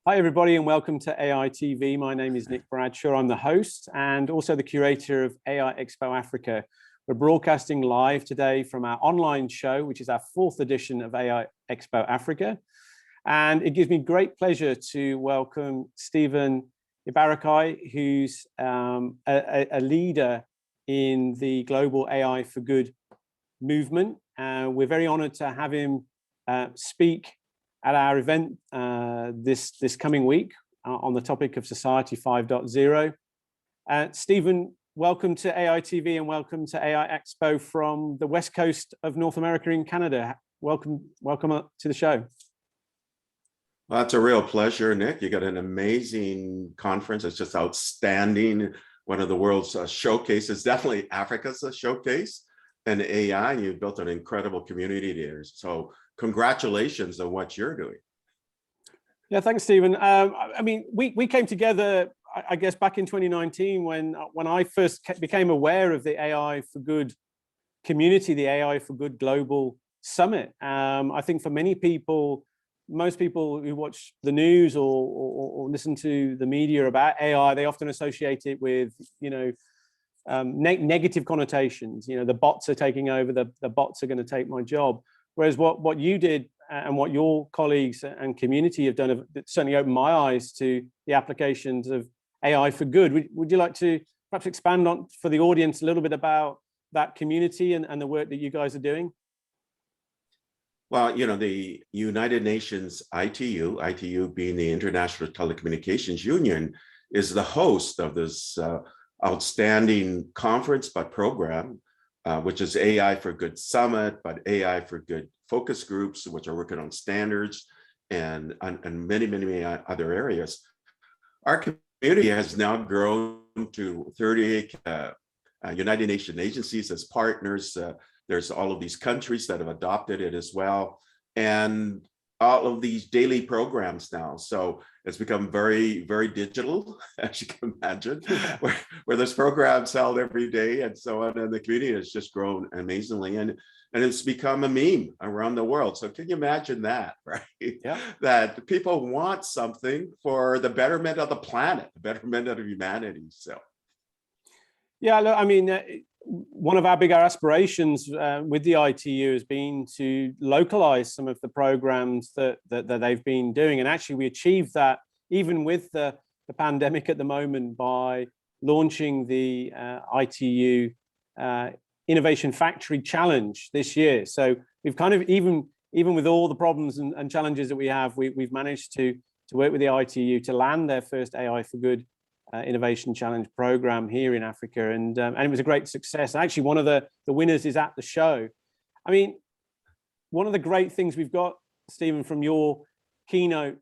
Hi, everybody, and welcome to AI TV. My name is Nick Bradshaw. I'm the host and also the curator of AI Expo Africa. We're broadcasting live today from our online show, which is our 4th edition of AI Expo Africa. And it gives me great pleasure to welcome Stephen Ibaraki, who's a leader in the global AI for Good movement. We're very honored to have him speak at our event this coming week on the topic of Society 5.0. Stephen, welcome to AI TV and welcome to AI Expo from the West Coast of North America in Canada. Welcome to the show. Well, it's a real pleasure, Nick. You got an amazing conference. It's just outstanding. One of the world's showcases, definitely Africa's a showcase in AI, and you've built an incredible community there. So congratulations on what you're doing. Yeah, thanks, Stephen. I mean, we came together, I guess, back in 2019 when I first became aware of the AI for Good community, the AI for Good Global Summit. I think for many people, most people who watch the news or listen to the media about AI, they often associate it with, negative connotations. The bots are taking over, the bots are going to take my job. Whereas what you did and what your colleagues and community have done have certainly opened my eyes to the applications of AI for good. Would you like to perhaps expand on for the audience a little bit about that community and the work that you guys are doing? Well, the United Nations ITU being the International Telecommunications Union, is the host of this outstanding conference but program, which is AI for Good Summit, but AI for Good focus groups, which are working on standards and many other areas. Our community has now grown to 38 United Nations agencies as partners. There's all of these countries that have adopted it as well, and all of these daily programs now. So it's become very, very digital, as you can imagine, where there's programs held every day and so on. And the community has just grown amazingly. And it's become a meme around the world. So can you imagine that, right? Yeah. That people want something for the betterment of the planet, the betterment of humanity. So. Yeah, look, I mean, one of our bigger aspirations with the ITU has been to localize some of the programs that they've been doing. And actually, we achieved that even with the pandemic at the moment by launching the ITU Innovation Factory Challenge this year. So we've kind of, even with all the problems and challenges that we have, we've managed to work with the ITU to land their first AI for Good Innovation Challenge program here in Africa, and it was a great success. Actually, one of the winners is at the show. I mean, one of the great things we've got, Stephen, from your keynote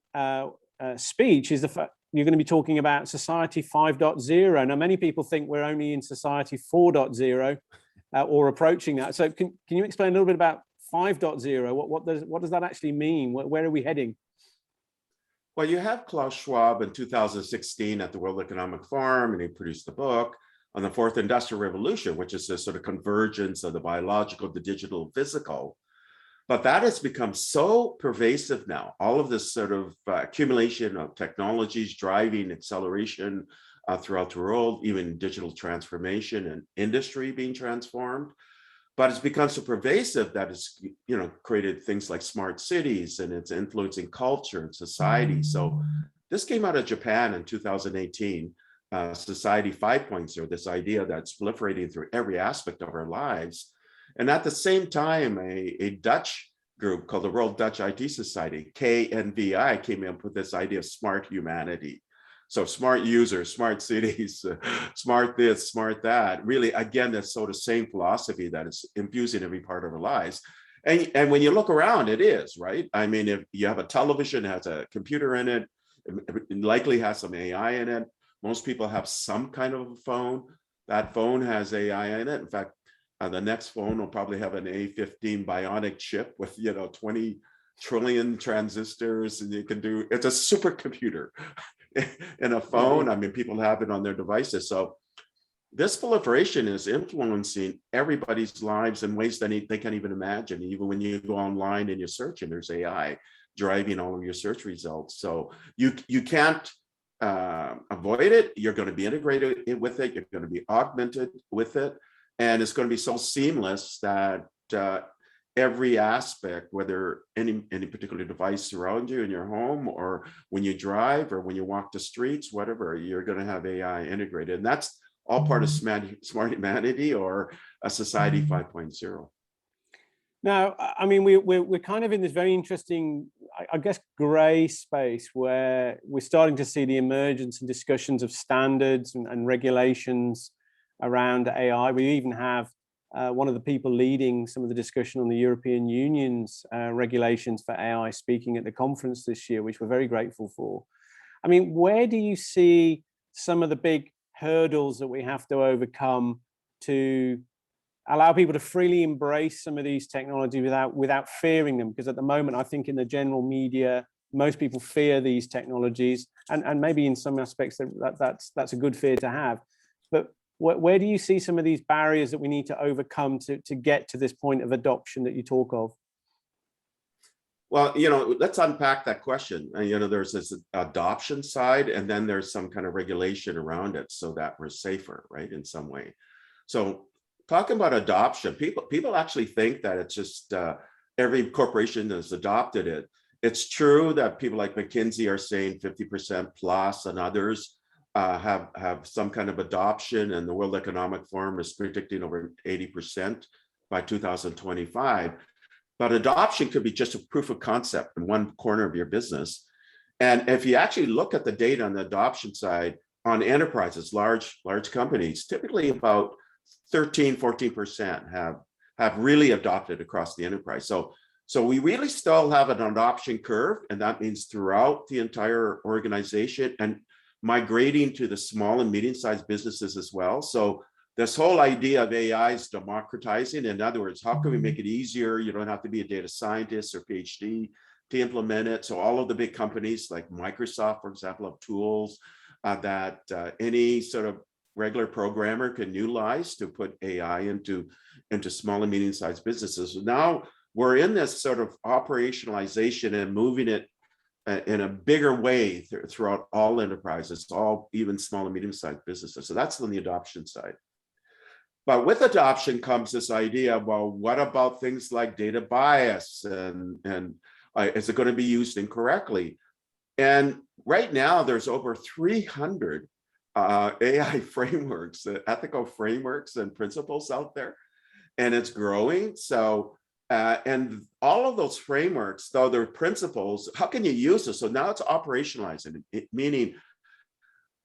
speech is the fact you're going to be talking about Society 5.0. Now, many people think we're only in Society 4.0 or approaching that. So can you explain a little bit about 5.0? What does that actually mean? Where are we heading? Well, you have Klaus Schwab in 2016 at the World Economic Forum, and he produced a book on the 4th Industrial Revolution, which is a sort of convergence of the biological, the digital, and physical. But that has become so pervasive now. All of this sort of accumulation of technologies driving acceleration throughout the world, even digital transformation and industry being transformed. But it's become so pervasive that it's, created things like smart cities, and it's influencing culture and society. So this came out of Japan in 2018, Society 5.0, this idea that's proliferating through every aspect of our lives. And at the same time, a Dutch group called the World Dutch IT Society, KNVI, came up with this idea of smart humanity. So smart users, smart cities, smart this, smart that. Really, again, that's sort of same philosophy that is infusing every part of our lives. And when you look around, it is, right? I mean, if you have a television, it has a computer in it, it likely has some AI in it. Most people have some kind of a phone. That phone has AI in it. In fact, the next phone will probably have an A15 bionic chip with, 20 trillion transistors, and you can do, it's a supercomputer in a phone. I mean, people have it on their devices. So this proliferation is influencing everybody's lives in ways that they can't even imagine. Even when you go online and you search, and there's AI driving all of your search results. So you can't avoid it. You're going to be integrated with it. You're going to be augmented with it. And it's going to be so seamless that every aspect, whether any particular device around you in your home, or when you drive, or when you walk the streets, whatever, you're going to have AI integrated. And that's all part of smart humanity, or a society 5.0. Now, I mean, we're kind of in this very interesting, I guess, gray space where we're starting to see the emergence and discussions of standards and regulations around AI. We even have one of the people leading some of the discussion on the European Union's regulations for AI speaking at the conference this year, which we're very grateful for. I mean, where do you see some of the big hurdles that we have to overcome to allow people to freely embrace some of these technologies without fearing them? Because at the moment, I think in the general media, most people fear these technologies, and maybe in some aspects that's a good fear to have. But where do you see some of these barriers that we need to overcome to get to this point of adoption that you talk of? Well, let's unpack that question. There's this adoption side, and then there's some kind of regulation around it so that we're safer, right, in some way. So talking about adoption, people actually think that it's just every corporation has adopted it. It's true that people like McKinsey are saying 50% plus, and others have some kind of adoption, and the World Economic Forum is predicting over 80% by 2025. But adoption could be just a proof of concept in one corner of your business. And if you actually look at the data on the adoption side, on enterprises, large companies, typically about 13-14% have really adopted across the enterprise. So we really still have an adoption curve, and that means throughout the entire organization, and migrating to the small and medium-sized businesses as well. So this whole idea of AI is democratizing. In other words, how can we make it easier? You don't have to be a data scientist or PhD to implement it. So all of the big companies like Microsoft, for example, have tools that any sort of regular programmer can utilize to put AI into small and medium-sized businesses. So now we're in this sort of operationalization and moving it in a bigger way throughout all enterprises, even small and medium-sized businesses. So that's on the adoption side. But with adoption comes this idea, well, what about things like data bias, and is it going to be used incorrectly? And right now, there's over 300 AI frameworks, ethical frameworks and principles out there, and it's growing. So, and all of those frameworks, though they're principles, how can you use this? So now it's operationalizing it, meaning,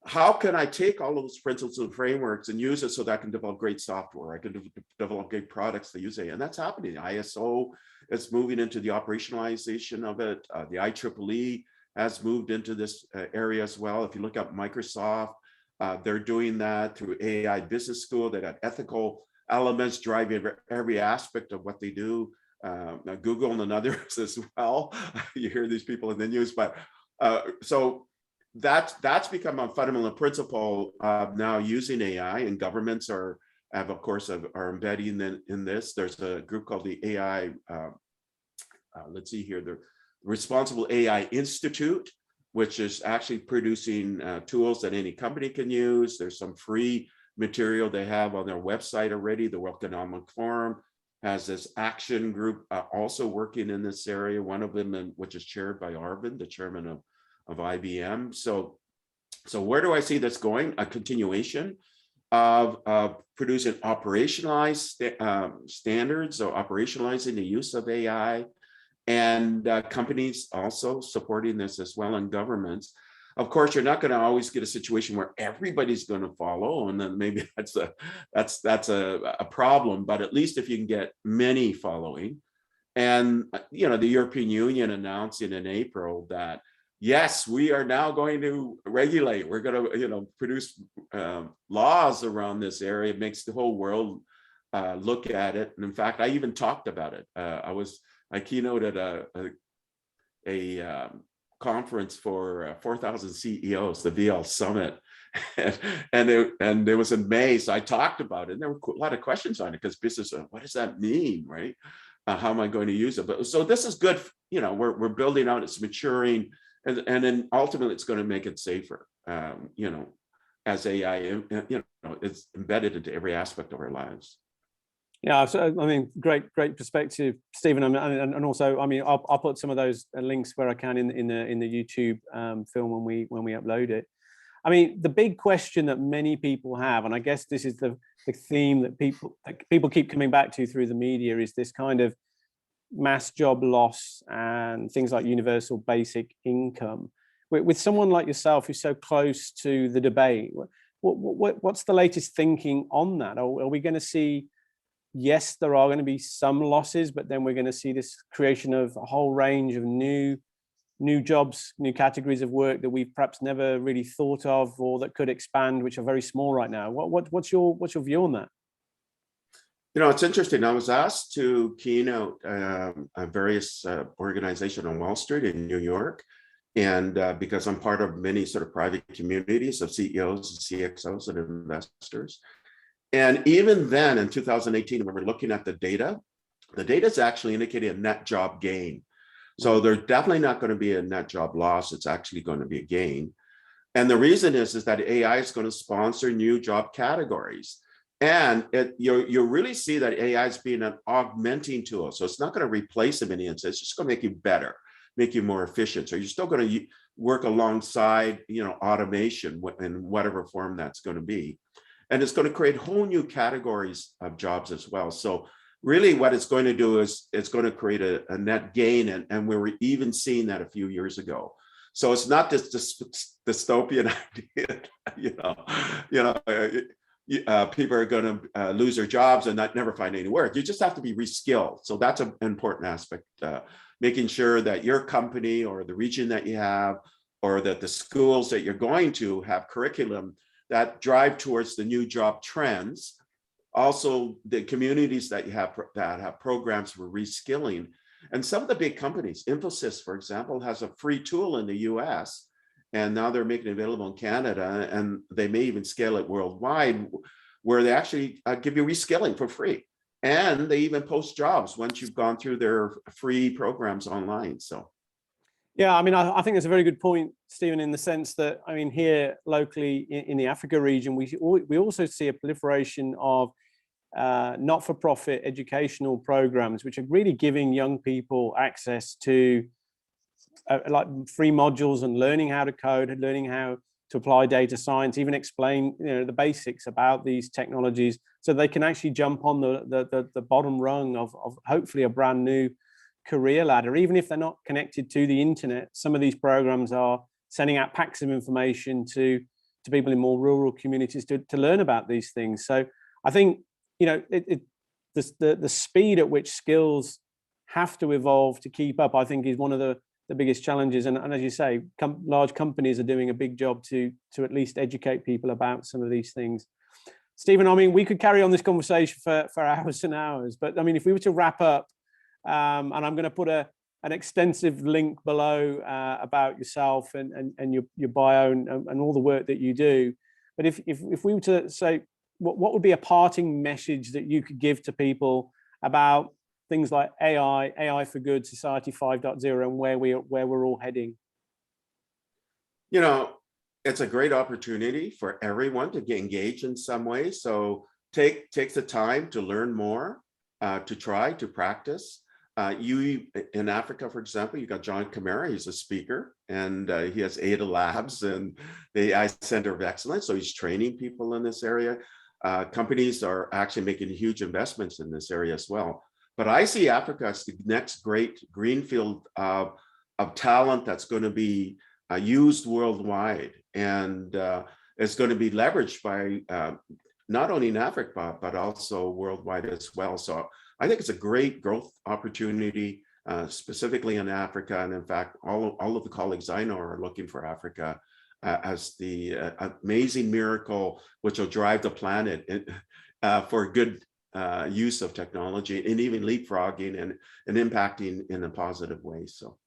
how can I take all of those principles and frameworks and use it so that I can develop great software? I can develop great products that use it. And that's happening. ISO is moving into the operationalization of it. The IEEE has moved into this area as well. If you look at Microsoft, they're doing that through AI Business School. They got ethical elements driving every aspect of what they do. Google and others as well. You hear these people in the news, but so that's become a fundamental principle of now using AI, and governments are embedding in this. There's a group called the AI, let's see here, the Responsible AI Institute, which is actually producing tools that any company can use. There's some free material they have on their website already. The World Economic Forum has this action group also working in this area, one of them which is chaired by Arvind, the chairman of IBM. So where do I see this going? A continuation of producing operationalized standards, or operationalizing the use of AI, and companies also supporting this as well, and governments. Of course, you're not going to always get a situation where everybody's going to follow, and then maybe that's a problem. But at least if you can get many following, and the European Union announcing in April that, yes, we are now going to regulate. We're going to produce laws around this area. It makes the whole world look at it. And in fact, I even talked about it. I keynoted a conference for 4,000 CEOs, the VL Summit, and it was in May. So I talked about it, and there were a lot of questions on it because business, what does that mean, right? How am I going to use it? But so this is good. We're building out, it's maturing, and then ultimately it's going to make it safer. As AI, it's embedded into every aspect of our lives. Yeah, so I mean, great perspective, Stephen, and also, I mean, I'll put some of those links where I can in the YouTube film when we upload it. I mean, the big question that many people have, and I guess this is the theme that people keep coming back to through the media, is this kind of mass job loss and things like universal basic income. With someone like yourself who's so close to the debate, what's the latest thinking on that? Are we going to see? Yes, there are going to be some losses, but then we're going to see this creation of a whole range of new jobs, new categories of work that we've perhaps never really thought of, or that could expand, which are very small right now. What's your view on that? It's interesting. I was asked to keynote various organizations on Wall Street in New York, and because I'm part of many sort of private communities of CEOs and CXOs and investors. And even then, in 2018, when we're looking at the data is actually indicating a net job gain. So there's definitely not going to be a net job loss. It's actually going to be a gain. And the reason is that AI is going to sponsor new job categories. And you really see that AI is being an augmenting tool. So it's not going to replace them in any sense. It's just going to make you better, make you more efficient. So you're still going to work alongside, automation in whatever form that's going to be. And it's going to create whole new categories of jobs as well. So really what it's going to do is it's going to create a net gain. And we were even seeing that a few years ago. So it's not this dystopian idea, people are going to lose their jobs and not never find any work. You just have to be reskilled. So that's an important aspect, making sure that your company or the region that you have, or that the schools that you're going to have curriculum that drive towards the new job trends. Also, the communities that you have that have programs for reskilling. And some of the big companies, Infosys, for example, has a free tool in the US, and now they're making it available in Canada, and they may even scale it worldwide, where they actually give you reskilling for free. And they even post jobs once you've gone through their free programs online. So. Yeah, I mean, I think that's a very good point, Stephen, in the sense that, I mean, here locally in the Africa region, we also see a proliferation of not-for-profit educational programs, which are really giving young people access to like free modules and learning how to code and learning how to apply data science, even explain the basics about these technologies, so they can actually jump on the bottom rung of hopefully a brand new career ladder. Even if they're not connected to the internet, some of these programs are sending out packs of information to people in more rural communities to learn about these things. So I think the speed at which skills have to evolve to keep up, I think, is one of the biggest challenges. And as you say, large companies are doing a big job to at least educate people about some of these things. Stephen, I mean, we could carry on this conversation for hours and hours, but I mean, if we were to wrap up, and I'm going to put an extensive link below about yourself and your bio and all the work that you do. But if we were to say, what would be a parting message that you could give to people about things like AI for good, Society 5.0, and where we're all heading? It's a great opportunity for everyone to get engaged in some way. So take the time to learn more, to try to practice. You in Africa, for example, you got John Camara. He's a speaker, and he has Ada Labs and the AI Center of Excellence. So he's training people in this area. Companies are actually making huge investments in this area as well. But I see Africa as the next great greenfield of talent that's going to be used worldwide, and it's going to be leveraged by not only in Africa, but also worldwide as well. So I think it's a great growth opportunity, specifically in Africa. And in fact, all of the colleagues I know are looking for Africa as the amazing miracle which will drive the planet for good use of technology, and even leapfrogging and impacting in a positive way. So.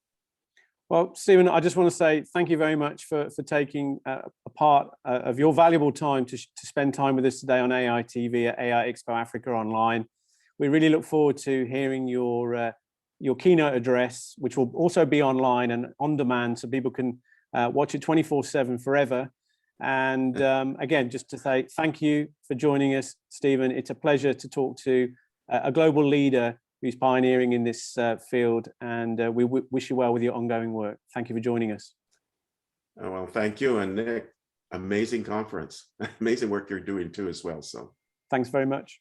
Well, Stephen, I just want to say thank you very much for taking a part of your valuable time to spend time with us today on AI TV at AI Expo Africa Online. We really look forward to hearing your keynote address, which will also be online and on demand, so people can watch it 24/7 forever. And again, just to say thank you for joining us, Stephen. It's a pleasure to talk to a global leader who's pioneering in this field, and we wish you well with your ongoing work. Thank you for joining us. Oh, well, thank you. And Nick, amazing conference, amazing work you're doing too as well. So thanks very much.